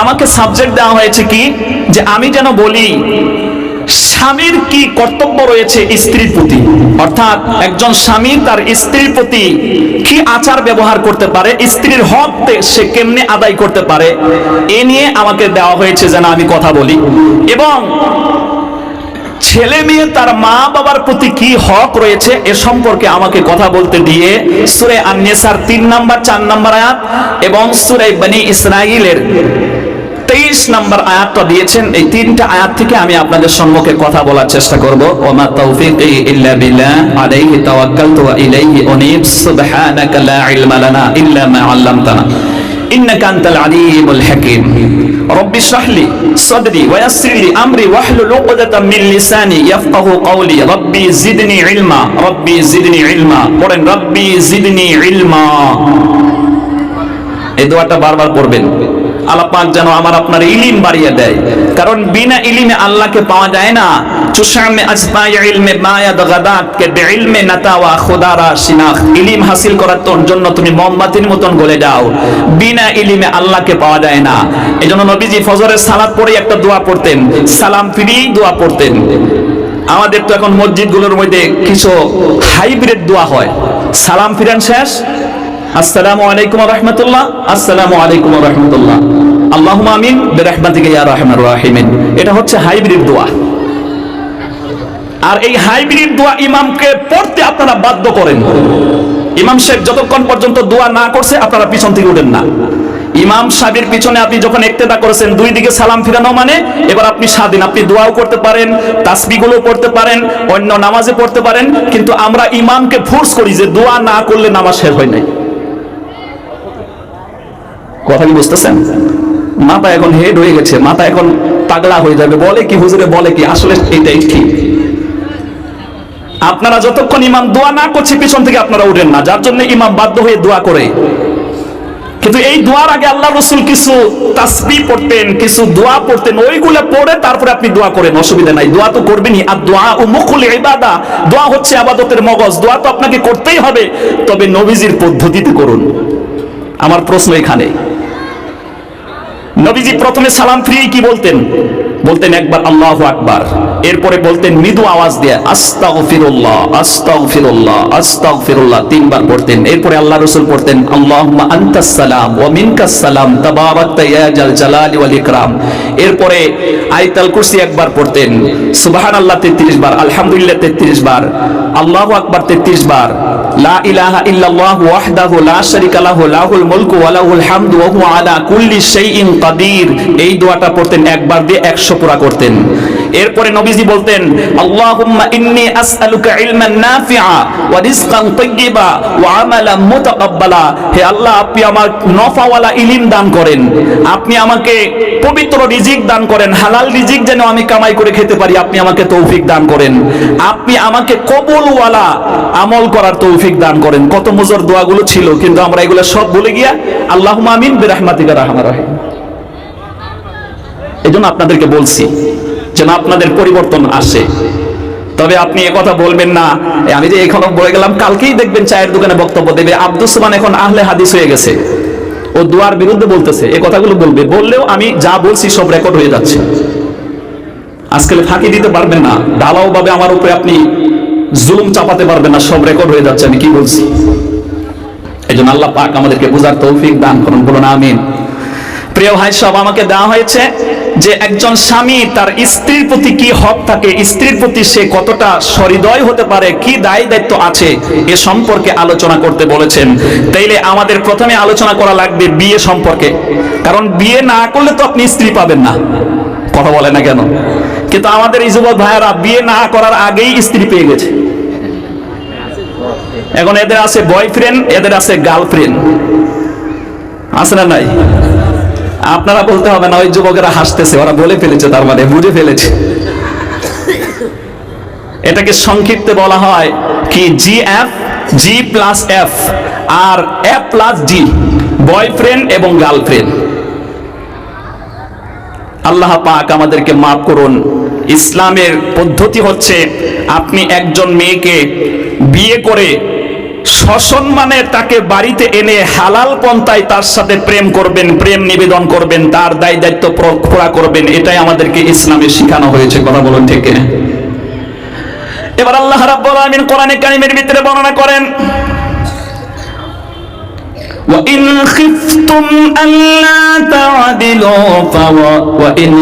আমাকে সাবজেক্ট দেওয়া হয়েছে কি, যে আমি যেন বলি স্বামীর কি কর্তব্য রয়েছে স্ত্রীর প্রতি, অর্থাৎ একজন স্বামী তার স্ত্রীর প্রতি কি আচার ব্যবহার করতে পারে, স্ত্রীর হক সে কেমনে আদায় করতে পারে, এ নিয়ে আমাকে দেওয়া হয়েছে যেন আমি কথা বলি। এবং ছেলে মেয়ে তার মা বাবার প্রতি কি হক রয়েছে এ সম্পর্কে আমাকে কথা বলতে দিয়ে সূরা আন-নিসার 3 নম্বর 4 নম্বর আয়াত এবং সূরা বনী ইসরাঈলের 23 নম্বর আয়াতটা দিয়েছেন। এই তিনটা আয়াত থেকে আমি আপনাদের সম্মুখে কথা বলার চেষ্টা করব। ওমা তাওফীকি ইল্লা বিল্লাহ আলাইহি তাওয়াক্কালতু ওয়া ইলাইহি উনীব সুবহানাকা লা ইলমা লানা ইল্লা মা আল্লামতানা ইন্নাকা আনতাল আলিমুল হাকীম। রব্বি ইশরাহ লি সাদরি ওয়া ইয়াসসির লি আমরি ওয়াহলুল উকদাতাম মিন লিসানি ইয়াফকাহু কওলি রব্বি জিদনি ইলমা, রব্বি জিদনি ইলমা। পড়েন রব্বি জিদনি ইলমা। এই দোয়াটা বারবার পড়বেন। আল্লাহ পাক যেন আমার আপনার ইলম বাড়িয়ে দেয়, কারণ বিনা ইলমে আল্লাহকে পাওয়া যায় না। চুশামে আজমাই ইলমে মায়াদ গাদাত কে বিইলমে নাতাওয়া খুদারা শিনাখ। ইলম হাসিল করার জন্য তুমি মোমবাতির মতন গলে যাও, বিনা ইলমে আল্লাহকে পাওয়া যায় না। এজন্য নবীজি ফজরের সালাত পড়ে একটা দোয়া পড়তেন, সালাম ফিরিয়েই দোয়া পড়তেন। আমাদের তো এখন মসজিদগুলোর মধ্যে কিছু হাইব্রিড দোয়া হয়, সালাম ফিরান শেষ আসসালামু আলাইকুম ওয়া রাহমাতুল্লাহ, আসসালামু আলাইকুম ওয়া রাহমাতুল্লাহ, আল্লাহুম্মা আমিন বিরহমাতিকা ইয়া আরহামার রাহিমিন। এটা হচ্ছে হাইব্রিড দোয়া। আর এই হাইব্রিড দোয়া ইমামকে পড়তে আপনারা বাধ্য করেন। ইমাম সাহেব যতক্ষণ পর্যন্ত দোয়া না করছে আপনারা পিছন থেকে উঠেন না। ইমাম সাহেবের পিছনে আপনি যখন ইক্তেদা করেছেন, দুই দিকে সালাম ফিরানো মানে এবার আপনি স্বাধীন, আপনি দোয়াও করতে পারেন, তাসবিহগুলো পড়তে পারেন, অন্য নামাজে পড়তে পারেন। কিন্তু আমরা ইমামকে ফোর্স করি যে দোয়া না করলে নামাজ শেষ হয় নাই। কথা কি বুঝতেছেন? মাথা এখন হেড হয়ে গেছে, মাথা এখন পাগলা হয়ে যাবে। বলে কি হুজুরে, বলে কি, আসলে এটাই ঠিক। আপনারা যতক্ষণ ইমাম দোয়া না করছে পিছন থেকে আপনারা উঠেন না, যার জন্য ইমাম বাধ্য হয়ে দোয়া করে। কিন্তু এই দোয়ার আগে আল্লাহ রাসূল কিছু তাসবিহ পড়তেন, কিছু দোয়া পড়তেন, ওইগুলো পড়ে তারপরে আপনি দোয়া করেন, অসুবিধা নাই। দোয়া তো করবেনই। আর দোয়া ও মুখুল ইবাদা, দোয়া হচ্ছে ইবাদতের মগজ। দোয়া তো আপনাকে করতেই হবে, তবে নবীজির পদ্ধতিতে করুন। আমার প্রশ্ন এখানে, নবীজি প্রথমে সালাম ফিরিয়ে কি বলতেন? বলতেন একবার আল্লাহু আকবার, এরপরে বলতেন মৃদু আওয়াজ দিয়ে আস্তাগফিরুল্লাহ, আস্তাগফিরুল্লাহ, আস্তাগফিরুল্লাহ, 3 বার পড়তেন। এরপরে আল্লাহ রাসূল পড়তেন আল্লাহুম্মা আনতাস সালাম ওয়া মিনকাস সালাম তাবারাকতা ইয়া জাল জালালি ওয়াল ইকরাম। এরপরে আয়াতুল কুরসি একবার পড়তেন, সুবহানাল্লাহ 33 বার, আলহামদুলিল্লাহ 33 বার, আল্লাহু আকবার 33 বার, লা ইলাহা ইল্লাল্লাহু ওয়াহদাহু লা শারীকা লাহু লাহুল মুলকু ওয়া লাহুল হামদু ওয়া হুয়া আলা কুল্লি শাইইন কাদির। এই দোয়াটা পড়তেন, একবার দিয়ে 100 পুরা করতেন। এরপরে নবীজি বলতেন আল্লাহুম্মা ইন্নী আসআলুকা ইলমান নাফিআ ওয়া রিজকান তাইয়্যিবা ওয়া আমালান মুতাকাব্বালা। হে আল্লাহ, আপনি আমার নফাওয়ালা ইলম দান করেন, আপনি আমাকে পবিত্র রিজিক দান করেন, হালাল রিজিক যেন আমি কামাই করে খেতে পারি, আপনি আমাকে তৌফিক দান করেন, আপনি আমাকে কবুলওয়ালা আমল করার তৌফিক দান করেন। কত মজার দোয়াগুলো ছিল, কিন্তু আমরা এগুলো সব ভুলে গিয়া আল্লাহুম্মা আমিন বিরহমাতিকা রাহমার রাহিম। এজন্য আপনাদেরকে বলছি যেন আপনাদের পরিবর্তন আসে। তবে আপনি একথা বলবেন না, আমি যে এখনো বলে গেলাম, কালকেই দেখবেন চায়ের দোকানে বক্তব্য দেবে আব্দুস সুবহান এখন আহলে হাদিস হয়ে গেছে, ও দোয়ার বিরুদ্ধে বলতেছে, এই কথাগুলো বলবে। বললেও আমি যা বলছি সব রেকর্ড হয়ে যাচ্ছে। আজকাল ফাঁকি দিতে পারবেন না, ঢালাও ভাবে আমার উপরে আপনি জুলুম চাপাতে পারবেন না, সব রেকর্ড হয়ে যাচ্ছে আমি কি বলছি। এজন্য আল্লাহ পাক আমাদেরকে বুঝার তৌফিক দান করুন, বলুন আমিন। প্রিয় ভাই সব, আমাকে দেওয়া হয়েছে যে একজন স্বামী তার স্ত্রীর প্রতি কি হক থাকে, স্ত্রীর প্রতি সে কতটা সহৃদয় হতে পারে, কি দায় দায়িত্ব আছে, এ সম্পর্কে আলোচনা করতে বলেছেন। তাইলে আমাদের প্রথমে আলোচনা করা লাগবে বিয়ে সম্পর্কে, কারণ বিয়ে না করলে তো আপনি স্ত্রী পাবেন না। কথা বলে না কেন? কিন্তু আমাদের এই যুবক ভাইয়েরা বিয়ে না করার আগেই স্ত্রী পেয়ে গেছে। এখন এদের আছে বয়ফ্রেন্ড, এদের আছে গার্লফ্রেন্ড, আছে না নাই? আপনারা বলতে হবে না, ওই যুবকেরা হাসতেছে, ওরা বলে ফেলেছে, তার মানে বুঝে ফেলেছে। এটাকে সংক্ষিপ্তে বলা হয় কি GF, G plus F R F plus জি, বয়ফ্রেন্ড এবং গার্লফ্রেন্ড। আল্লাহ পাক আমাদেরকে মাফ করুন। ইসলামের পদ্ধতি হচ্ছে আপনি একজন মেয়েকে বিয়ে করে সসম্মানে তাকে বাড়িতে এনে হালাল পন্থায় তার সাথে প্রেম করবেন, প্রেম নিবেদন করবেন, তার দায় দায়িত্ব পুরা করবেন। এটাই আমাদেরকে ইসলামে শেখানো হয়েছে। কথা বলুন ঠিক কিনা? এবার আল্লাহ রাব্বুল আলামিন কোরআনে কারীমের ভিতরে বর্ণনা করেন, وَإِنْ خِفْتُمْ أَلَّا تَعْدِلُوا وَإِنْ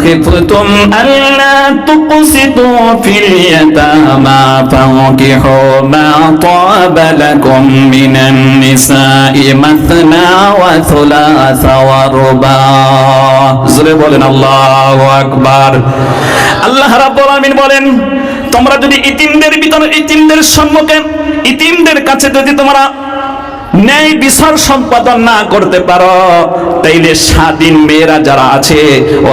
خِفْتُمْ أَلَّا تُقْسِطُوا فِي الْيَتَامَى فَانكِحُوا مَا طَابَ لَكُم مِّنَ النِّسَاءِ مَثْنَى وَثُلَاثَ وَرُبَاعَ। জোরে বলেন আল্লাহু আকবার। আল্লাহ রাব্বুল আলামিন বলেন, তোমরা যদি ইতিমদের সম্মুখে, ইতিমদের কাছে যদি তোমরা ন্যায় বিচার সম্পাদন না করতে পারো, তাইলে স্বাধীন মেয়েরা যারা আছে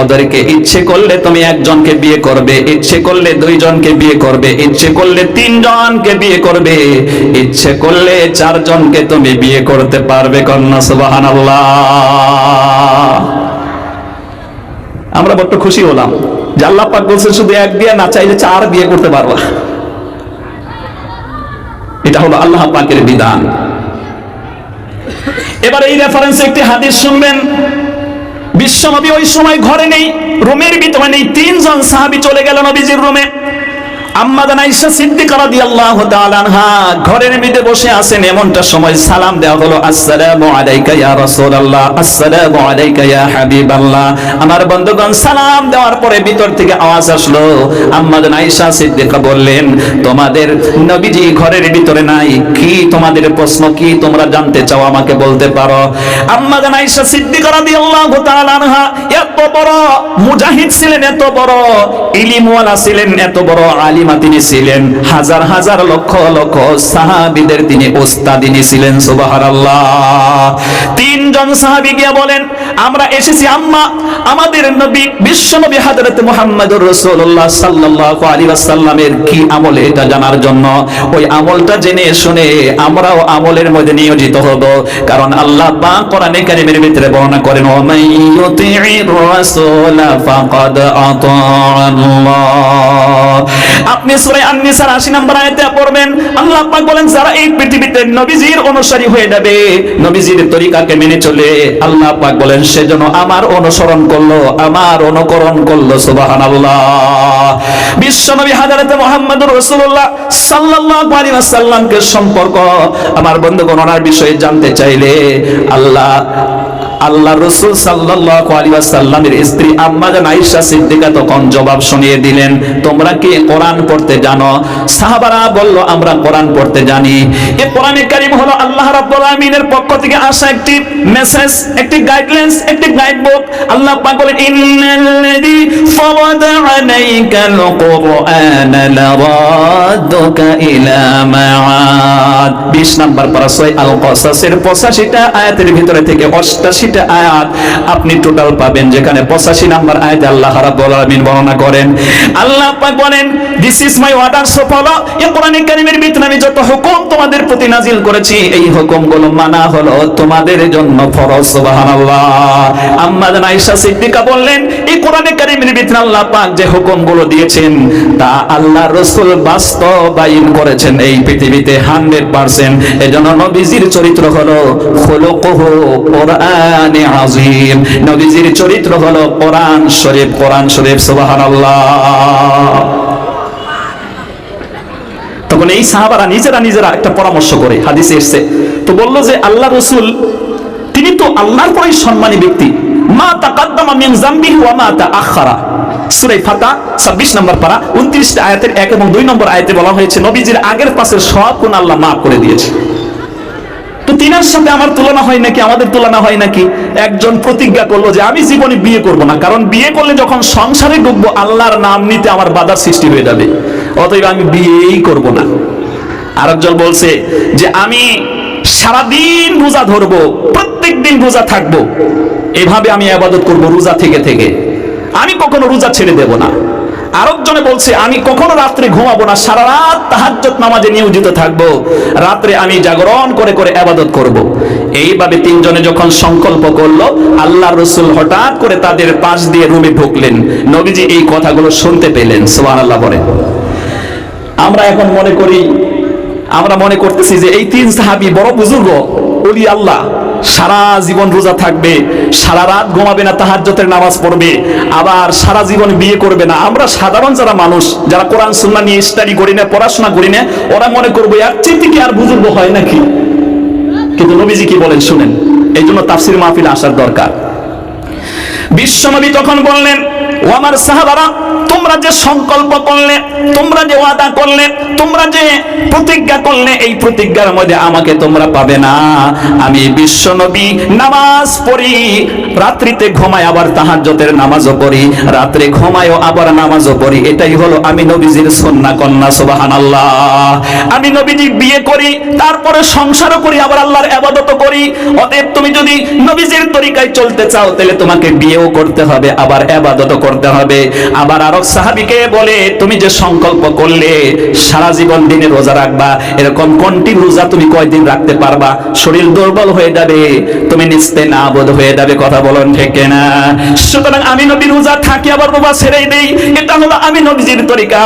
ওদেরকে ইচ্ছে করলে তুমি একজনকে বিয়ে করবে, ইচ্ছে করলে দুইজনকে বিয়ে করবে, ইচ্ছে করলে তিনজনকে বিয়ে করবে, ইচ্ছে করলে চারজনকে তুমি বিয়ে করতে পারবে। কন্যা সুবহানাল্লাহ। আমরা বড্ড খুশি হলাম যে আল্লাহ পাক বলছেন শুধু এক বিয়ে না, চাইলে চার বিয়ে করতে পারবা। এটা হলো আল্লাহ পাকের বিধান। এবার এই রেফারেন্সে একটি হাদিস শুনবেন। বিশ্বনবী ওই সময় ঘরে নেই, রুমের ভিতরে নেই। তিনজন সাহাবী চলে গেল নবীজির রুমে। আম্মা জান আয়েশা সিদ্দিকা রাদিয়াল্লাহু তাআলা আনহা ঘরের মধ্যে বসে আছেন। এমনটা সময় সালাম দেওয়া হলো, আসসালামু আলাইকা ইয়া রাসূলুল্লাহ, আসসালামু আলাইকা ইয়া হাবিবাল্লাহ। আমার বন্ধুগণ, সালাম দেওয়ার পরে ভিতর থেকে আওয়াজ আসলো। আম্মা জান আয়েশা সিদ্দিকা বললেন, তোমাদের নবীজি ঘরের ভিতরে নাই, কি তোমাদের প্রশ্ন, কি তোমরা জানতে চাও আমাকে বলতে পারো। আম্মা জান আয়েশা সিদ্দিকা রাদিয়াল্লাহু তাআলা আনহা এত বড় মুজাহিদ ছিলেন, এত বড় ইলমওয়ালা ছিলেন, এত বড় আলিম তিনি ছিলেন। হাজার হাজার লক্ষ লক্ষ সাহাবীদের তিনি ওস্তাদিনী ছিলেন। সুবহানাল্লাহ। তিনজন সাহাবী গিয়ে বলেন, আমরা এসেছি আম্মা, আমাদের নবী বিশ্বনবী হযরত মুহাম্মদুর রাসূলুল্লাহ সাল্লাল্লাহু আলাইহি ওয়াসাল্লামের কি আমল এটা জানার জন্য। ওই আমলটা জেনে শুনে আমরাও আমলের মধ্যে নিয়োজিত হব। কারণ আল্লাহ পাক কোরআনে কারীমের ভিতরে বর্ণনা করেন, ওয়া মান ইউতি'র রাসূলা ফাকাদ আতাআল্লাহ। আপনি সূরা আন-নিসার 80 নম্বর আয়াতে পড়বেন, আল্লাহ পাক বলেন, যারা এই পৃথিবীতে নবীজির অনুসারী হয়ে যাবে, নবীজির তরিকাকে মেনে চলে, আল্লাহ পাক বলেন সেজন্য আমার অনুসরণ করলো, আমার অনুকরণ করলো। সুবহানাল্লাহ। বিশ্বনবী হযরত মুহাম্মদুর রাসূলুল্লাহ সাল্লাল্লাহু আলাইহি ওয়াসাল্লামকে সম্পর্ক আমার বন্ধুগণ ওনার বিষয়ে জানতে চাইলে আল্লাহ রাসূল সাল্লাল্লাহু আলাইহি ওয়াসাল্লামের স্ত্রী আম্মা জান আয়েশা সিদ্দিকা তখন জবাব শুনিয়ে দিলেন, তোমরা কি কোরআন পড়তে জানো? সাহাবারা বলল, আমরা কোরআন পড়তে জানি। এই কোরআনে কারীম হলো আল্লাহ রাব্বুল আলামিনের পক্ষ থেকে আসা একটি মেসেজ, একটি গাইডলাইন্স, একটি গাইডবুক। আল্লাহ পাক বলেন, ইন্নাল্লাযী ফারাদা আলাইকাল কুরআনা লারাদুকা ইলা মাআদ। 20 নম্বর পারা সূরা আল কসাসের 85টা আয়াতের ভিতরে থেকে 88টা আয়াত আপনি টোটাল পাবেন, যেখানে 85 নম্বর আয়াতে আল্লাহ রাব্বুল আলামিন বর্ণনা করেন, আল্লাহ পাক বলেন, this is my order, so follow. এই কোরআনে কারীমের ভিতরে আমি যত হুকুম তোমাদের প্রতি নাজিল করেছি, এই হুকুমগুলো মানা হলো তোমাদের জন্য ফরজ। সুবহানাল্লাহ। আম্মা জান আয়েশা সিদ্দিকা বললেন, এই কোরআনে কারীমের ভিতরে আল্লাহ পাক যে হুকুমগুলো দিয়েছেন তা আল্লাহ রাসূল বাস্তবায়ন করেছেন এই পৃথিবীতে 100%। এজন্য নবীজির চরিত্র হলো খুলুকুহু কুরআনে আযীম, নবীজির চরিত্র হলো কোরআন শরীফ, কোরআন শরীফ। সুবহানাল্লাহ। তখন এই সাহাবারা নিজেরা একটা পরামর্শ করে, হাদিসে এসেছে, তো বলল যে আল্লাহ রাসূল তিনি তো আল্লাহর পরেই সম্মানী ব্যক্তি, মা তাকাদ্দামা মিন যামবিহি ওয়া মা তাআখারা। সূরা ফাতা 26 নম্বর পারা 29 আয়াতের 1 এবং 2 নম্বর আয়াতে বলা হয়েছে নবীজির আগের পাশের সব গুনাহ আল্লাহ maaf করে দিয়েছে। তো তিনার সাথে আমার তুলনা হয় নাকি, আমাদের তুলনা হয় নাকি? একজন প্রতিজ্ঞা করলো যে আমি জীবনে বিয়ে করব না, কারণ বিয়ে করলে যখন সংসারে ঢুকবো আল্লাহর নাম নিতে আমার বাধার সৃষ্টি হয়ে যাবে, অতএব আমি বিয়েই করব না। আরেকজন বলছে যে আমি সারাদিন রোজা ধরবো, প্রত্যেকদিন রোজা থাকবো, এভাবে আমি ইবাদত করব রোজা থেকে থেকে, আমি কখনো রোজা ছেড়ে দেব না। আরেকজনে বলছে আমি কখনো রাত্রে ঘুমাবো না, সারা রাত তাহাজ্জুদ নামাজে নিয়োজিত থাকবো, রাত্রে আমি জাগরণ করে করে ইবাদত করব। এইভাবে তিনজনে যখন সংকল্প করলো, আল্লাহর রাসূল হঠাৎ করে তাদের পাশ দিয়ে রুমে ঢুকলেন। নবীজি এই কথাগুলো শুনতে পেলেন। সুবহানাল্লাহ বলেন। আমরা এখন মনে করি আমরা মনে করতেছি যে এই তিন সাহাবী বড় বুজুর্গ, ওলি আল্লাহ, সারা জীবন রোজা থাকবে, সারা রাত ঘুমাবে না, তাহাজ্জুদের নামাজ পড়বে, আবার সারা জীবন বিয়ে করবে না। আমরা সাধারণ যারা মানুষ, যারা কোরআন সুন্নাহ নিয়ে স্টাডি করি না, পড়াশোনা করি না, ওরা মনে করবো এর চেয়ে কি আর বুজুর্গ হয় নাকি? কিন্তু নবীজি কি বলেন শুনেন, এই জন্য তাফসীর মাহফিলে আসার দরকার। বিশ্বনবী তখন বললেন, ও আমার সাহাবারা, তোমরা যে সংকল্প করলে, তোমরা যে ওয়াদা করলে, তোমরা যে প্রতিজ্ঞা করলে, এই প্রতিজ্ঞার মধ্যে আমাকে তোমরা পাবে না। আমি বিশ্বনবী নামাজ পড়ি, রাত্রিতে ঘুমাই আবার তাহাজ্জুদের নামাজও পড়ি, রাত্রে ঘুমাইও আবার নামাজও পড়ি। এটাই হলো আমি নবীজির সুন্নাহ কন্যা। সুবহানাল্লাহ। আমি নবীজি বিয়ে করি, তারপরে সংসারও করি, আবার আল্লাহর ইবাদতও করি। অতএব তুমি যদি নবীজির তরিকায় চলতে চাও, তাহলে তোমাকে বিয়েও করতে হবে, আবার ইবাদতও করতে হবে। আবার আরো সাহাবীকে বলে, তুমি যে সংকল্প করলে সারা জীবন দিনে রোজা রাখবা, এরকম কন্টিনিউ রোজা তুমি কয়দিন রাখতে পারবা? শরীর দুর্বল হয়ে যাবে, তুমি নিস্তে নাবোধ হয়ে যাবে। কথা বলেন ঠিক না? সুতরাং আমি নবী রোজা থাকি আবার রোজা ছেড়ে দেই, এটা হলো আমি নবীজির তরিকা।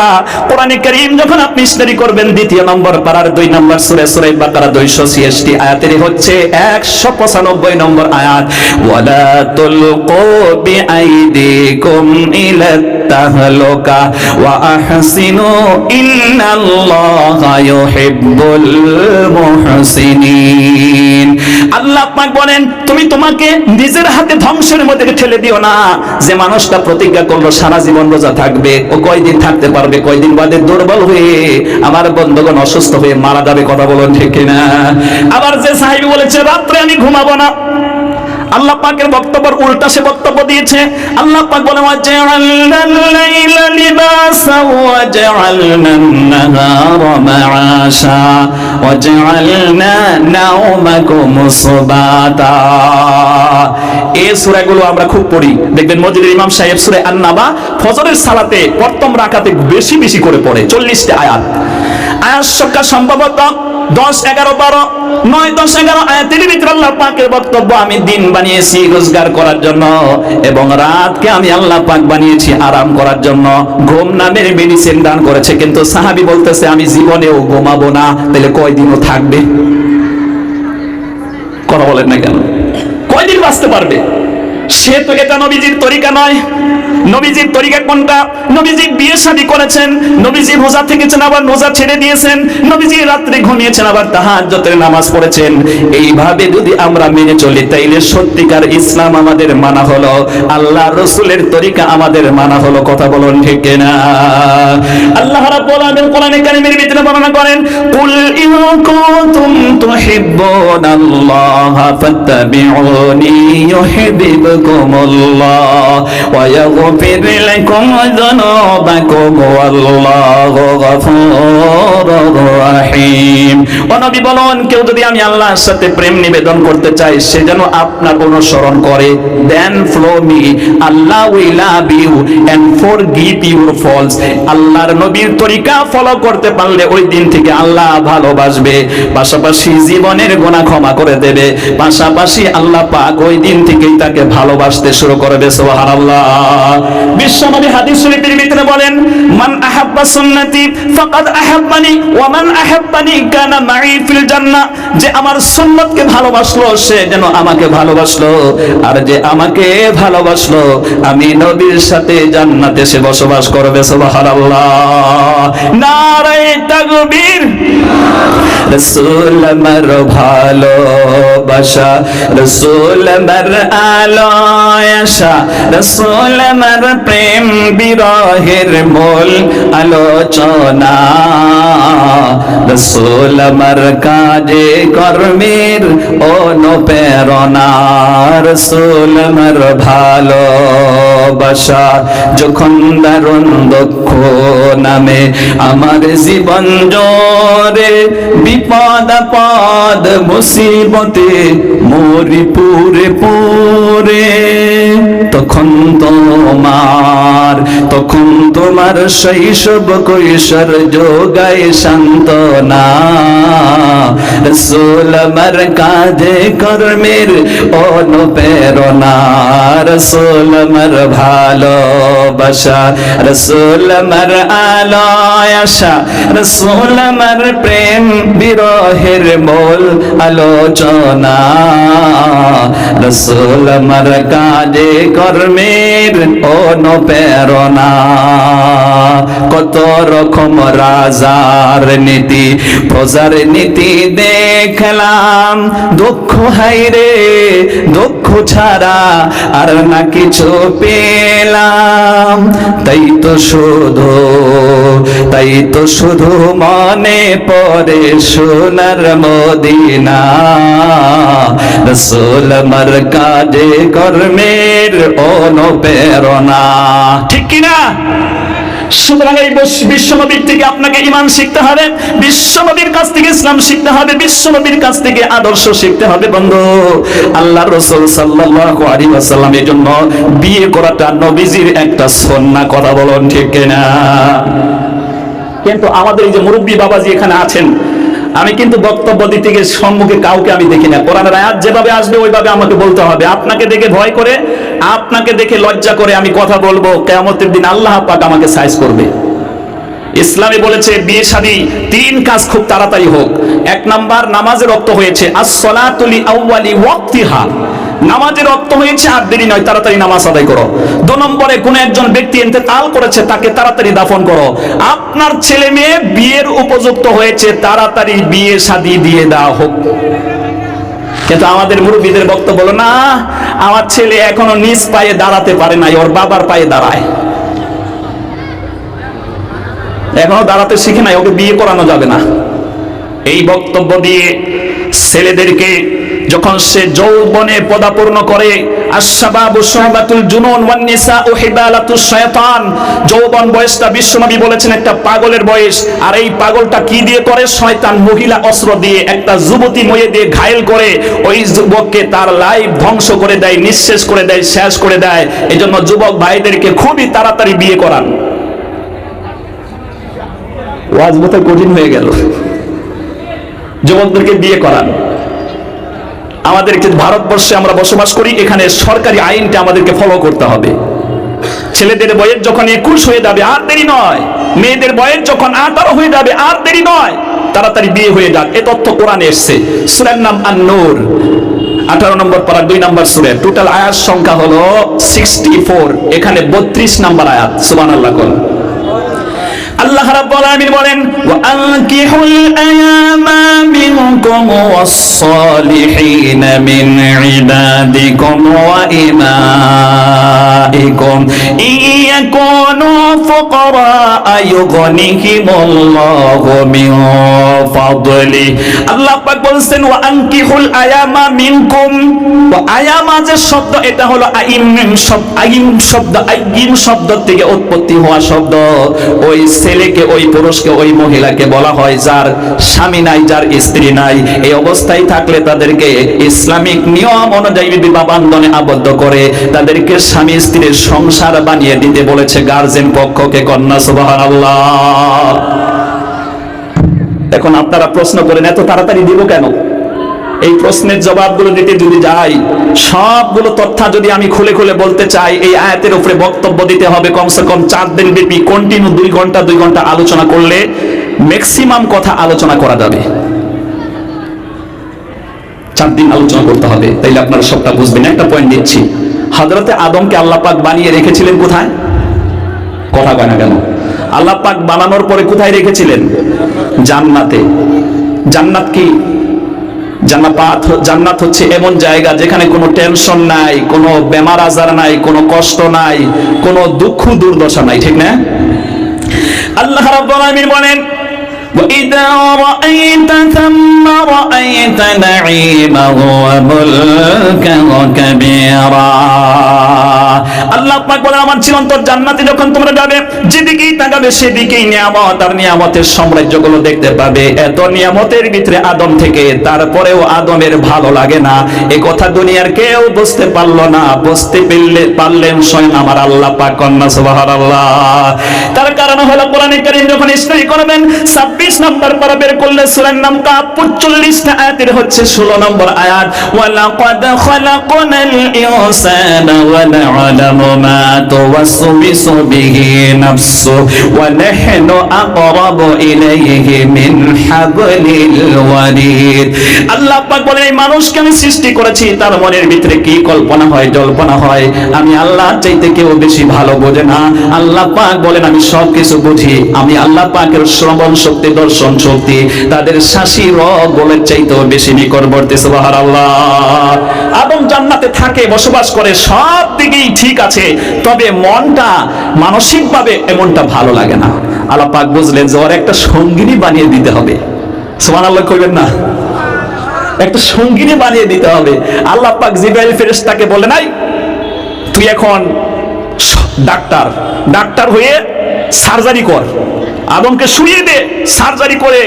কোরআনে কারীম যখন আপনি স্টাডি করবেন, 2 নম্বর পারার 2 নম্বর সূরা সূরা বাকারা 286 আয়াতের হচ্ছে 195 নম্বর আয়াত, ওয়ালা তুলকু বিআইদিকুম ইলা তাহলুকা ওয়া আহসিনু ইন্নাল্লাহা ইউহিব্বুল মুহসিনিন। আল্লাহ পাক বলেন, তুমি তোমাকে নিজের হাতে ধ্বংসের মধ্যে ঠেলে দিও না। যে মানুষটা প্রতিজ্ঞা করলো সারা জীবন রোজা থাকবে, ও কয়দিন থাকতে পারবে? কয়দিন বাদে দুর্বল হয়ে, আমার বন্ধুগণ অসুস্থ হয়ে মারা যাবে। কথা বলেন ঠিক কিনা? আবার যে সাহাবী বলেছে রাত্রে আমি ঘুমাবো না, আল্লাহ পাকের বক্তব্যের উল্টা সে বক্তব্য দিয়েছে। আল্লাহ পাক বলে, ওয়াজআলনাল লাইলা লিবাসা ওয়াজআলনান নাহারা মাআশা ওয়াজআলনা নাওমাকুম সুবাতা। এই সূরাগুলো আমরা খুব পড়ি, দেখবেন মসজিদের ইমাম সাহেব সূরা আন-নাবা ফজরের সালাতে প্রথম রাকাতে বেশি বেশি করে পড়ে। 40টা আয়াত। আয়াত সংখ্যা সম্ভবত 10, 11, 12, 9, 10, 11 আয়াতের ভিতরে আল্লাহ পাকের বক্তব্য, আমি দিন বানিয়েছি রোজগার করার জন্য, এবং রাতকে আমি আল্লাহ পাক বানিয়েছি আরাম করার জন্য। ঘুম নামের মেডিসিন দান করেছে, কিন্তু সাহাবী বলতেছে আমি জীবনেও ঘুমাবো না। তাহলে কয়দিনও থাকবে? কথা বলেন না কেন? কয়দিন বাঁচতে পারবে? সে তো এটা নবীজির তরিকা নয়। নবীজির তরিকা কোনটা? নবীজি বিয়ে শাদী করেছেন, নবীজি রোজা থেকেছেন, আবার রোজা ছেড়ে দিয়েছেন, নবীজি রাত্রে ঘুমিয়েছেন, আবার তাহাজ্জুদের নামাজ পড়েছেন। এইভাবে যদি আমরা মেনে চলি, তাইলে সত্যিকার ইসলাম আমাদের মানা হলো, আল্লাহ রাসূলের তরিকা আমাদের মানা হলো। কথা বলুন ঠিক কিনা? আল্লাহ রাব্বুল আলামিন কোরআনে কারীমের ভিতরে বর্ণনা করেন, কুল ইন কুনতুম তুহিব্বুনাল্লাহা ফাত্তাবিউনি ইউহিব্বুকুমুল্লাহ ওয়া ইয়াগফির লাকুম যুনুবাকুম ওয়াল্লাহু গফুরুর রাহিম। ও নবী বলেন, কেউ যদি আমি আল্লাহর সাথে প্রেম নিবেদন করতে চাই, সে যেন আপনার অনুসরণ করে, then follow me, Allah will love you and forgive your faults. আল্লাহর নবীর তরিকা ফলো করতে পারলে ওই দিন থেকে আল্লাহ ভালোবাসবে, পাশাপাশি জীবনের গুনাহ ক্ষমা করে দেবে, পাশাপাশি আল্লাহ পাক ওই দিন থেকেই তাকে ভালোবাসতে শুরু করবে। সুবহানাল্লাহ। বিশ্বনবী হাদিস শরীফের ভিতরে বলেন, মান আহাব্বা সুন্নতি ফাকাদ আহাব্বানি ওয়া মান আহাব্বানি কানা মাই ফিল জান্নাহ। যে আমার সুন্নতকে ভালোবাসলো, সে যেন আমাকে ভালোবাসলো, আর যে আমাকে ভালোবাসলো, আমি নবীর সাথে জান্নাতে সে বসবাস করবে। সুবহানাল্লাহ। নারায়ে তাকবীর। রাসূল আমার ভালোবাসা, রাসূল আমার আলোয়াশা, রাসূল আমার প্রেম বিরহের মূল আলোচনা, রাসূল আমার কাজে কর্মের অনুপ্রেরণা, রাসূল আমার ভালোবাসা যখন দারুণ দুঃখ নামে আমার জীবন জোরে, বিপদ আপদ মুসিবতে মরি পুরে পুরে, তখন তোমার শৈশব কৈশোর যোগায় সান্ত্বনা, রাসূল আমার কাজে কর্মের অনুপ্রেরণা, রাসূল আমার ভালোবাসা, রাসূল আমার আলোয় আশা, রাসূল আমার প্রেম বিরহের মূল আলোচনা, রাসূল আমার কাজে কর্মের অনুপ্রেরণা। কত রকম রাজার নীতি প্রজার নীতি দেখলাম, দুঃখ হাইরে দুঃখ ছাড়া আর না কিছু পেলাম। তাই তো শুধু মনে পড়ে সোনার মদিনা, রাসূল আমার কাজে কর্মের অনুপ্রেরণা। ঠিক কিনা? সুতরাং এই বিশ্বনবীর থেকে আপনাকে ঈমান শিখতে হবে, বিশ্বনবীর কাছ থেকে ইসলাম শিখতে হবে, বিশ্বনবীর কাছ থেকে আদর্শ শিখতে হবে। বন্ধু, আল্লাহর রাসূল সাল্লাল্লাহু আলাইহি ওয়াসাল্লাম এর জন্য বিয়ে করাটা নবীজির একটা সুন্নাহ। কথা বলুন ঠিক কিনা? কিন্তু আমাদের এই যে মুরব্বী বাবাজি এখানে আছেন, আমি কিন্তু বক্তব্য দিতে গিয়ে সম্মুখে কাউকে আমি দেখি না। কোরআনের আয়াত যেভাবে আসবে ওইভাবে আমাকে বলতে হবে। আপনাকে দেখে ভয় করে, আপনাকে দেখে লজ্জা করে আমি কথা বলবো, কিয়ামতের দিন আল্লাহ পাক আমাকে সাইজ করবে। ইসলামে বলেছে বিয়ে শাদী 3 কাজ খুব তাড়াতাড়ি হোক। 1 নাম্বার, নামাজের রক্ত হয়েছে, আস-সালাতু লি আউয়ালি ওয়াক্তিহা, নামাজের রক্ত হয়েছে আর দেরি নয়, তাড়াতাড়ি নামাজ আদায় করো। 2 নম্বরে কোন একজন ব্যক্তি ইন্তেকাল করেছে, তাকে তাড়াতাড়ি দাফন করো। আপনার ছেলে মেয়ে বিয়ের উপযুক্ত হয়েছে, তাড়াতাড়ি বিয়ে শাদী দিয়ে দেওয়া হোক। কিন্তু আমাদের মুরব্বীদের বক্তব্য বলো না, আমার ছেলে এখনো নিজ পায়ে দাঁড়াতে পারে নাই, ওর বাবার পায়ে দাঁড়ায়, এখনো দাঁড়াতে শিখে নাই, ওকে বিয়ে করানো যাবে না। এই বক্তব্য দিয়ে ছেলেদেরকে যখন সে যৌবনে পদাপূর্ণ করে, আশ-শাবাবু শুবাতুল জুনুন ওয়ান নিসাউ হিবালাতুশ শায়তান, যৌবন বয়সটা বিশ্বনবী বলেছেন একটা পাগলের বয়স। আর এই পাগলটা কি দিয়ে করে? শয়তান মহিলা অস্ত্র দিয়ে, একটা যুবতী ময়ে দিয়ে ঘায়েল করে ওই যুবককে তার লাইফ ধ্বংস করে দেয়, নিঃশেষ করে দেয়, শেষ করে দেয়। এজন্য যুবক ভাইদেরকে খুবই তাড়াতাড়ি বিয়ে করান। ওয়াজ বোধহয় কঠিন হয়ে গেল। যুবকদেরকে বিয়ে করান। আমাদেরকে ভারতবর্ষে আমরা বসবাস করি, এখানে সরকারি আইনটা আমাদেরকে ফলো করতে হবে। ছেলেদের বয়স যখন 21 হয়ে যাবে আর দেরি নয়, মেয়েদের বয়স যখন 18 হয়ে যাবে আর দেরি নয়, তাড়াতাড়ি বিয়ে হয়ে যাক। এ তথ্য কোরআনে এসেছে। সূরার নাম আন-নূর, 18 নম্বর পারা 2 নম্বর সূরা। টোটাল আয়াত সংখ্যা হলো 64, এখানে 32 নম্বর আয়াত। সুবহানাল্লাহ। কোন আল্লাহ রাব্বুল আলামিন বলেন, ওয়া আনকিহুল আয়ামা মিনকুম ওয়াস-সালিহিনা মিন ইবাদিকুম ওয়া ইমাইকুম ইয়াকুনু ফুকারা ইউগনিহিমুল্লাহু মিন ফাদলি। আল্লাহ পাক বলেন, ওয়া আনকিহুল আয়ামা মিনকুম। ওয়া আয়ামা যে শব্দ, এটা হলো আইম শব্দ, আইম শব্দ থেকে উৎপত্তি হওয়া শব্দ। ওই ছেলেকে, ওই পুরুষকে, ওই মহিলাকে বলা হয় যার স্বামী নাই, যার স্ত্রী নাই। এই অবস্থায় থাকলে তাদেরকে ইসলামিক নিয়ম অনুযায়ী বিবাহ বন্ধনে আবদ্ধ করে তাদেরকে স্বামী স্ত্রীর সংসার বানিয়ে দিতে বলেছে গার্জেন পক্ষকে। কন্যা সুবহানাল্লাহ। এখন আপনারা প্রশ্ন করেন, এত তাড়াতাড়ি দিব কেন? এই প্রশ্নের জবাবগুলো দিতে যদি যাই, সবগুলো তথ্য যদি আমি খুলে খুলে বলতে চাই, এই আয়াতের উপরে বক্তব্য দিতে হবে কমসে কম 4 দিন ব্যাপী, কন্টিনিউ 2 ঘন্টা আলোচনা করলে ম্যাক্সিমাম কথা আলোচনা করা যাবে। 4 দিন আলোচনা করতে হবে, তাইলে আপনারা সবটা বুঝবেন। একটা পয়েন্ট দিচ্ছি, হযরতে আদমকে আল্লাহ পাক বানিয়ে রেখেছিলেন কোথায়? কথা কয় না কেন? আল্লাহ পাক বানানোর পরে কোথায় রেখেছিলেন? জান্নাতে। জান্নাত কি? জান্নাত হচ্ছে এমন জায়গা যেখানে কোনো টেনশন নাই, কোনো বেমার আজার নাই, কোনো কষ্ট নাই, কোনো দুঃখ দুর্দশা নাই। ঠিক না? আল্লাহ রাব্বুল আলামিন বলেন, وَإِذَا رَأَيْتَ ثَمَّ আল্লাহ পাক বলেন আমার চিরন্তর জান্নাতে যখন তোমরা যাবে, যেদিকেই তাকাবে সেদিকেই নিয়ামত আর নিয়ামতের সাম্রাজ্যগুলো দেখতে পাবে। এত নিয়ামতের ভিতরে আদম থেকে, তারপরেও আদমের ভালো লাগে না। এই কথা দুনিয়ার কেউ বুঝতে পারলো না, বুঝতে পারলেন স্বয়ং আমার আল্লাহ পাক। কন্যা সুবহানাল্লাহ। তার কারণ হলো কোরআনে কারীম যখন স্টাডি করবেন 26 নম্বর পারা বের করলে সূরার নাম কাফ 45টা আয়াতের হচ্ছে 16 নম্বর আয়াত, ওয়ালাকাদ খালাকনাল ইনসানা ওয়া না'লামু মা তুওয়াসবিসু বিহি নাফসু ওয়া নাহনু আকরাবু ইলাইহি মিন হাবলিল ওয়ারিদ। আল্লাহ পাক বলেন এই মানুষকে আমি সৃষ্টি করেছি, তার মনের ভিতরে কি কল্পনা হয় জল্পনা হয় আমি আল্লাহর চাইতে কেউ বেশি ভালো বোঝে না। আল্লাহ পাক বলেন আমি সব কিছু বুঝি। আমি আল্লাহ পাকের শ্রবণ শক্তি, দর্শন শক্তি তাদের শাসি রগলের চাইতেও বেশি নিকটবর্তী। সুবহানাল্লাহ। আদম জান্নাতে থাকে, বসবাস করে, সব দিকেই ঠিক আছে, তবে মনটা মানসিকভাবে এমনটা ভালো লাগে না। আল্লাহ পাক বুঝলেন যে ওর একটা সঙ্গিনী বানিয়ে দিতে হবে। সুবহানাল্লাহ কইবেন না? একটা সঙ্গিনী বানিয়ে দিতে হবে। আল্লাহ পাক জিবরাইল ফেরেশতাকে বলে নাই তুই এখন ডাক্তার হয়ে সার্জারি কর, আদমকে শুইয়ে দে, সার্জারি করে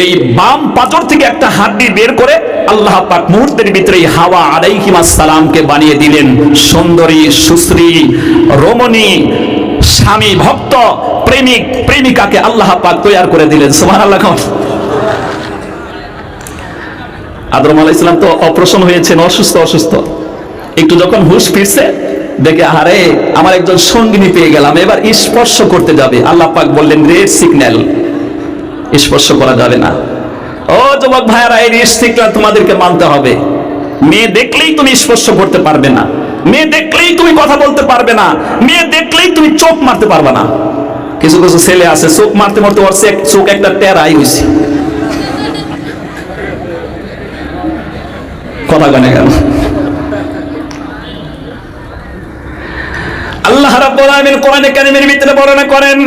এই বাম পাঁজর থেকে একটা হাড্ডি বের করে আল্লাহ পাক মুহূর্তের ভিতরে হাওয়া আলাইহিস সালামকে বানিয়ে দিলেন সুন্দরী, সুশ্রী, রমণী, স্বামী ভক্ত, প্রেমিক, প্রেমিকাকে আল্লাহ পাক তৈয়ার করে দিলেন। সুবহানাল্লাহ। আদম আলাইহিস সালাম তো অপারেশন হয়েছেন, অসুস্থ, একটু যখন হুঁশ ফিরছে দেখে আরে আমার একজন সঙ্গিনী পেয়ে গেলাম, এবার স্পর্শ করতে যাবে। আল্লাহ পাক বললেন রেড সিগন্যাল, স্পর্শ করা যাবে না। ও যুবক ভাইরা, এই রেড সিগন্যাল তোমাদেরকে মানতে হবে। মেয়ে দেখলেই তুমি স্পর্শ করতে পারবে না, মেয়ে দেখলেই তুমি কথা বলতে পারবে না, মেয়ে দেখলেই তুমি চোখ মারতে পারবে না। কিছু কিছু ছেলে আছে চোখ মারতে মারতে ওর চোখ একটা টেরাই হয়েছে। কথা কানে কেন? আল্লাহ রাব্বুল আলামিন কোরআনে কারীমের ভিতরে বর্ণনা করেন,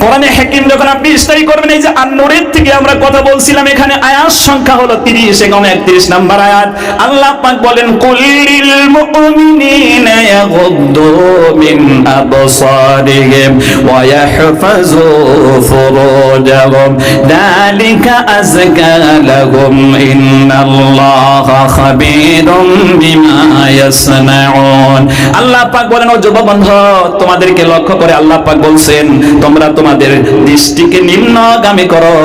কোরআনে হাকিম যখন আপনি স্টাডি করবেন, এই যে আন-নূরের থেকে আমরা কথা বলছিলাম, এখানে আয়াত সংখ্যা হলো 30 এবং 31 নম্বর আয়াত। আল্লাহ পাক বলেন কুল্লিল মুমিনিনা ইয়াগুদ্দু মিন আবসারিহিম ওয়া ইয়াহফাজু ফুরুজাহুম যালিকা আযকা লাহুম ইন্নাল্লাহা খাবীরুম বিমা ইয়াসনাউন। আল্লাহ পাক বলেন ও যুবক তোমাদেরকে লক্ষ্য করে আল্লাহ পাক বলছেন তোমরা তোমাদের দৃষ্টিকে নিম্নগামী করো,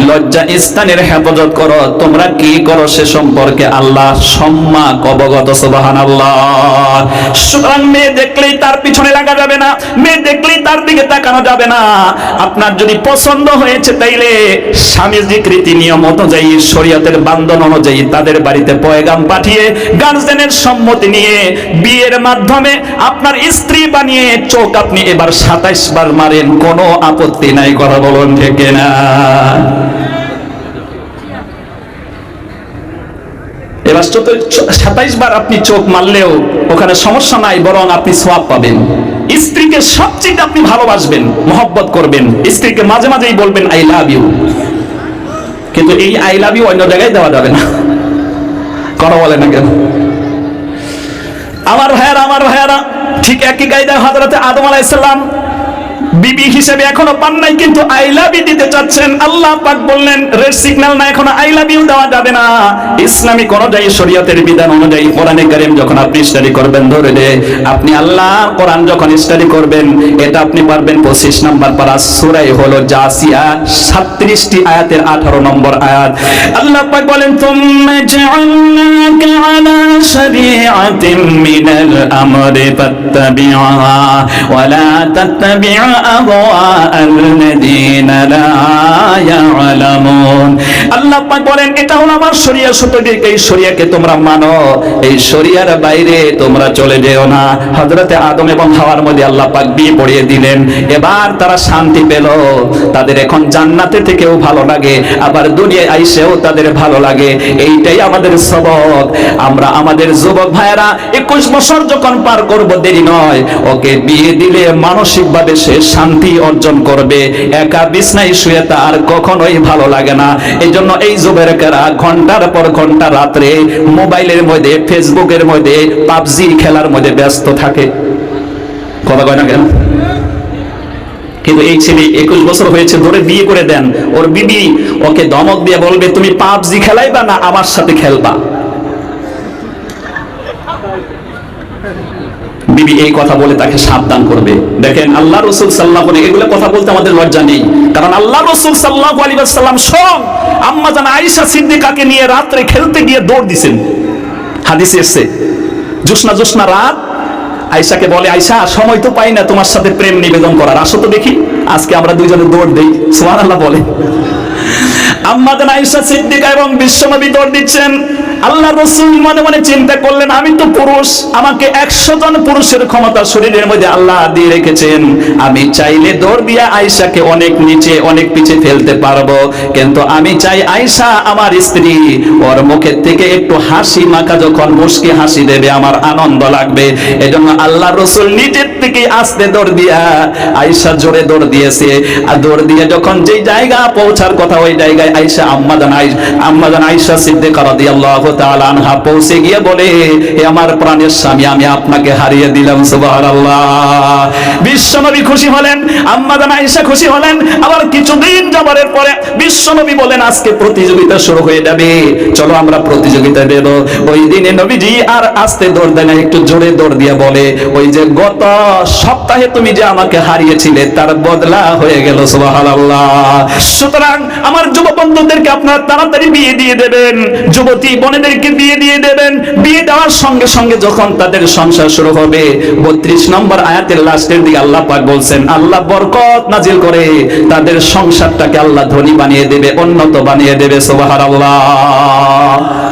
লজ্জা স্থানের হেফাজত করো। তোমরা কি করো সে সম্পর্কে আল্লাহ সম্যক অবগত। সুবহানাল্লাহ। সুতরাং মেয়ে দেখলেই তার পিছনে লাগা যাবে না, মেয়ে দেখলেই তার দিকে তাকানো যাবে না। আপনার যদি পছন্দ হয়েছে তাইলে স্বামীজির রীতি নিয়ম অনুযায়ী, শরীয়তের বান্ধন অনুযায়ী তাদের বাড়িতে পয়গাম পাঠিয়ে গার্জেনের সম্মতি নিয়ে বিয়ের মাধ্যমে আপনার স্ত্রী বানিয়ে চোখ আপনি এবার 27 বার মারেন, কোনো আপত্তি নাই। কথা বলুন ঠিক না? এবার 27 বার আপনি চোখ মারলেও ওখানে সমস্যা নাই, বরং আপনি সওয়াব পাবেন। স্ত্রীকে সবচেয়ে আপনি ভালোবাসবেন, মহব্বত করবেন, স্ত্রীকে মাঝে মাঝেই বলবেন আই লাভ ইউ। কিন্তু এই আই লাভ ইউ অন্য জায়গায় দেওয়া যাবে না। কথা বলে না কেন? আমার ভাইয়ারা ঠিক একই কায়দায় হযরতে আদম আলাইহিস সালাম বিবি হিসেবে এখনো পান নাই, কিন্তু আই লাভ ইউ দিতে চাচ্ছেন। আল্লাহ পাক বললেন রেড সিগন্যাল না, এখনো আই লাভ ইউ দেওয়া যাবে না। ইসলামিক অনুযায়ী, শরীয়তের বিধান অনুযায়ী কোরআনে কারীম যখন আপনি স্টাডি করবেন, ধরে দে আপনি আল্লাহ কোরআন যখন স্টাডি করবেন, এটা আপনি পারবেন 25 নম্বর পারা সূরা হলো জাসিয়া 37টি আয়াতের 18 নম্বর আয়াত। আল্লাহ পাক বলেন তুম্মা জাআলনাকা আলা শরীআতিন মিনাল আমরি ফাত্তাবি'হা ওয়া লা তাত্তাবি'ু আল্লাহ পাক বলেন এটা হলো আমার শরিয়া, সুতরাং এই শরিয়াকে তোমরা মানো, এই শরিয়ার বাইরে তোমরা চলে যেও না। হযরতে আদম এবং হাওয়ার মধ্যে আল্লাহ পাক বিয়ে পড়িয়ে দিলেন, এবার তারা শান্তি পেল। তাদের এখন জান্নাতে থেকেও ভালো লাগে, আবার দুনিয়ায় আইসেও তাদের ভালো লাগে। এইটাই আমাদের সবক। আমরা আমাদের যুবক ভাইয়েরা 21 বছর যখন পার করব, দেরি নয়, ওকে বিয়ে দিলে মানসিকভাবে সে শান্তি অর্জন করবে। একা বিছনায় শুয়ে তার কখনোই ভালো লাগে না। এই এজন্য এই যুবকেরা ঘন্টার পর ঘন্টা রাত্রে মোবাইলের মধ্যে, ফেসবুকের মধ্যে, পাবজি খেলার মধ্যে ব্যস্ত থাকে। কথা কয় না কেন? কিন্তু এই ছেলে 21 বছর হয়েছে, ধরে বিয়ে করে দেন। ওর বিবি ওকে ধমক দিয়ে বলবে, তুমি পাবজি খেলাইবা না আমার সাথে খেলবা। বিবি এই কথা বলে তাকে সাবধান করবে। দেখেন আল্লাহ রাসূল সাল্লাল্লাহু আলাইহি, এগুলো কথা বলতে আমাদের লজ্জা নেই, কারণ আল্লাহ রাসূল সাল্লাল্লাহু আলাইহি ওয়াসাল্লাম স্বয়ং আম্মা জান আয়েশা সিদ্দিকাকে নিয়ে রাত্রে খেলতে গিয়ে দৌড় দিয়েছেন। হাদিসে এসেছে, জ্যোৎস্না রাত আয়েশাকে বলে, আয়েশা সময় তো পাই না তোমার সাথে প্রেম নিবেদন করার, আসো তো দেখি আজকে আমরা দুইজনে দৌড় দেই। সুবহানাল্লাহ বলে। আম্মা জান আয়েশা সিদ্দিকা এবং বিশ্বনবী দৌড় দিচ্ছেন। আল্লাহ রাসূল মনে মনে চিন্তা করলেন, আমি তো পুরুষ, আমাকে 100 জন পুরুষের ক্ষমতা শরীরের মধ্যে আল্লাহ দিয়ে রেখেছেন, আমি চাইলে দৌড় দিয়ে আয়েশাকে অনেক নিচে অনেক পিছে ফেলতে পারবো, কিন্তু আমি চাই আয়েশা আমার স্ত্রী, ওর মুখের থেকে একটু হাসি মাখা যখন মুস্কি হাসি দেবে আমার আনন্দ লাগবে। এজন্য আল্লাহ রাসূল নিজের থেকে আস্তে দৌড় দিয়া আয়েশা জোরে দৌড় দিয়েছে। আর দৌড় দিয়ে যখন যেই জায়গা পৌঁছার কথা ওই জায়গায় আয়েশা আম্মা জান আয়েশা সিদ্দিকা রাদিয়াল্লাহু তাআলা আনহা পৌঁছে গিয়ে বলে, হে আমার প্রাণের স্বামী, আমি আপনাকে হারিয়ে দিলাম। সুবহানাল্লাহ। বিশ্বনবী খুশি হলেন, আম্মা জান আয়েশা খুশি হলেন। আবার কিছুদিন যাবারের পরে বিশ্বনবী বলেন, আজকে প্রতিযোগিতা শুরু হয়ে যাবে, চলো আমরা প্রতিযোগিতা দেব। ওই দিনে নবীজি আর আস্তে দৌড় দেন, একটু জোরে দৌড় দিয়ে বলে, ওই যে গত সপ্তাহে তুমি যে আমাকে হারিয়েছিলে তার বদলা হয়ে গেল। সুবহানাল্লাহ। সুতরাং আমার যুব বন্ধুদেরকে আপনারা তাড়াতাড়ি বিয়ে দিয়ে দেবেন, যুবতী বোনেদেরকে বিয়ে দিয়ে দেবেন। বিয়ে দেওয়ার সঙ্গে সঙ্গে যখন তাদের সংসার শুরু হবে, 32 নম্বর আয়াতের লাস্টের দিকে আল্লাহ পাক বলছেন, আল্লাহ বরকত নাজিল করে তাদের সংসারটাকে আল্লাহ ধনী বানিয়ে দেবে, উন্নত বানিয়ে দেবে। সুবহানাল্লাহ।